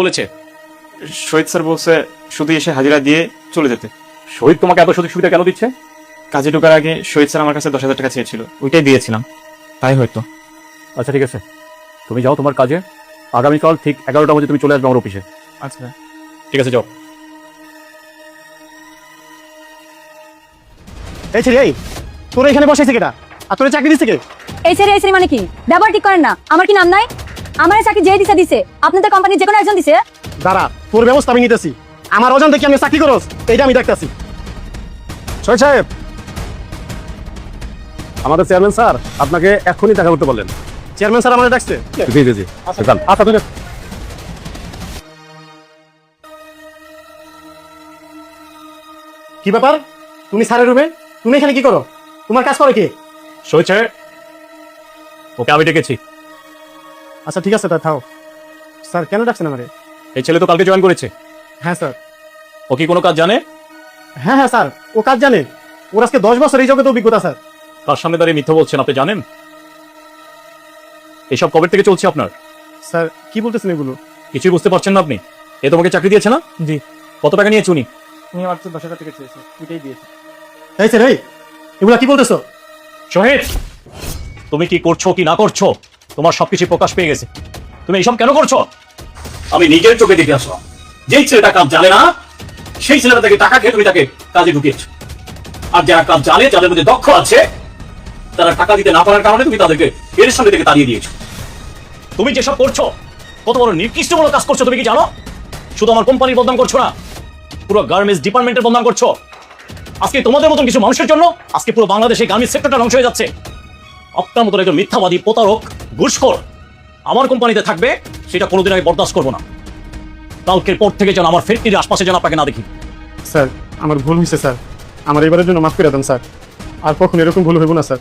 বলেছে? শহীদ স্যার বলছে শুধু এসে হাজিরা দিয়ে চলে যেতে। শহীদ তোমাকে এত সুযোগ সুবিধা কেন দিচ্ছে? কাজে ঢোকার আগে শহীদ স্যার আমার কাছে 10,000 টাকা চেয়েছিল, ওইটাই দিয়েছিলাম, তাই হয়তো। আচ্ছা ঠিক আছে, তুমি যাও তোমার কাজে। আগামীকাল ঠিক 11টা বাজে তুমি চলে আসবে আমার অফিসে। আচ্ছা ঠিক আছে, যাও। এই ছেলে, এই তোর এখানে বসাইছে কেটা? আর তোর চাকরি দিচ্ছে কে? এই ছেড়ে মানে কি ব্যবহার ঠিক করেন না? আমার কি নাম নাই? আমার চাকরি যে দিছে আপনাদের কোম্পানির যে কোনো একজন দিছে। দাঁড়া, তোর ব্যবস্থা আমি নিতেছি। আমার অজান্তে কি আমি চাকরি করস এইটা আমি দেখতেছি। শহীদ সাহেব, আমাদের চেয়ারম্যান স্যার আপনাকে এখনই দেখা করতে বললেন। চেয়ারম্যান স্যার আমাদের ডাকছে। জি জি জি, আচ্ছা তুমি কি ব্যাপার? তুমি স্যারের রুমে? তুমি এখানে কি করো? তোমার কাজ করে কি? শহীদ সাহেব, ওকে আমি ডেকেছি। আচ্ছা ঠিক আছে, তা থাও। স্যার কেন ডাকছেন আমারে? এই ছেলে তো কালকে জয়েন করেছে। হ্যাঁ স্যার। ও কি কোনো কাজ জানে? হ্যাঁ হ্যাঁ স্যার, ও কাজ জানে। ওর আজকে 10 বছর এই জগতে অভিজ্ঞতা স্যার। তার সামনে দাঁড়িয়ে মিথ্যা বলছেন, আপনি জানেন? এসব কবে থেকে চলছে আপনার? স্যার কি বলতেছেন এগুলো? কিছুই বুঝতে পারছেন না আপনি? এ তোমাকে চাকরি দিয়েছে না? জি। কত টাকা নিয়েছে উনি? উনি আমার কাছে 10,000 টাকা চেয়েছে, ওইটাই দিয়েছি। এই স্যার, এই এগুলা কি বলতেছো? শহীদ, তুমি কি করছো কি না করছো তোমার সবকিছু প্রকাশ পেয়ে গেছে। তুমি এইসব কেন করছো? আমি নিজের চোখে দেখে আসলাম, যেই ছেলেটা কাজ জানে না সেই ছেলেটা থেকে টাকা খেয়ে তুমি তাকে কাজে ঢুকিয়েছো। আর যারা কাজ জানে, যাদের মধ্যে দক্ষ আছে, তারা টাকা দিতে না পারার কারণে তুমি তাদেরকে এর সামনে থেকে তাড়িয়ে দিয়েছো। তুমি যেসব করছো, কত বড় নিকৃষ্টমূলক কাজ করছো তুমি কি জানো? শুধু আমার কোম্পানির বদনাম করছো না, পুরো গার্মেন্টস ডিপার্টমেন্টের বদনাম করছো। আজকে তোমাদের মতন কিছু মানুষের জন্য আজকে পুরো বাংলাদেশে গার্মেন্টস সেক্টরটা ধ্বংস হয়ে যাচ্ছে। আপনার মতন একজন মিথ্যাবাদী, প্রতারক, ঘুষখোর আমার কোম্পানিতে থাকবে, সেটা কোনোদিন আমি বরদাস্ত করবো না। কালকের পর থেকে যেন আমার ফ্যাক্টরির আশপাশে যেন আপনাকে না দেখি। স্যার আমার ভুল হয়েছে স্যার, আমার এবারের জন্য মাফ করে দেন স্যার। আর কখনো এরকম ভুল হইব না স্যার।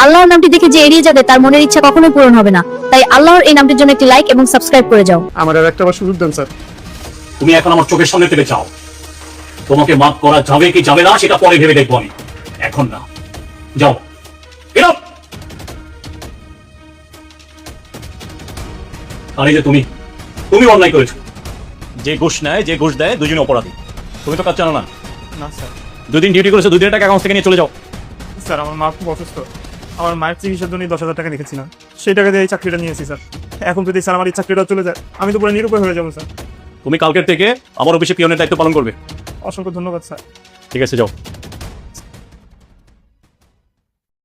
আল্লাহর নামটি দেখে যে এড়িয়ে যাবে তার মনের ইচ্ছা কখনোই পূরণ হবে না। তাই আল্লাহর এই নামটির জন্য একটি লাইক এবং সাবস্ক্রাইব করে যাও। আমার আর একটা বার সুযোগ দেন স্যার। তুমি এখন আমার চোখের সামনে থেকে যাও। তোমাকে মাফ করা যাবে কি যাবে না সেটা পরে ভেবে দেখবো আমি, এখন না। যাও, বেরো। আর এই যে তুমি অন্যায় করেছো। যে ঘুষ নেয়, যে ঘুষ দেয়, দুজনে অপরাধী। তুমি তো কাজ জানো না। না স্যার। 2 দিন ডিউটি করেছো, 2 দিনের টাকা অ্যাকাউন্ট থেকে নিয়ে চলে যাও। স্যার আমার মা খুব অসুস্থ, আমার মায়ের চিকিৎসার জন্য 10,000 টাকা রেখেছিলাম, সেই টাকা দিয়ে এই চাকরিটা নিয়েছি স্যার। এখন যদি স্যার আমার এই চাকরিটা চলে যায়, আমি তো পুরো নিরুপায় হয়ে যাবো স্যার। তুমি কালকের থেকে আমার অফিসে পিয়নের দায়িত্ব পালন করবে। অসংখ্য ধন্যবাদ স্যার। ঠিক আছে, যাও।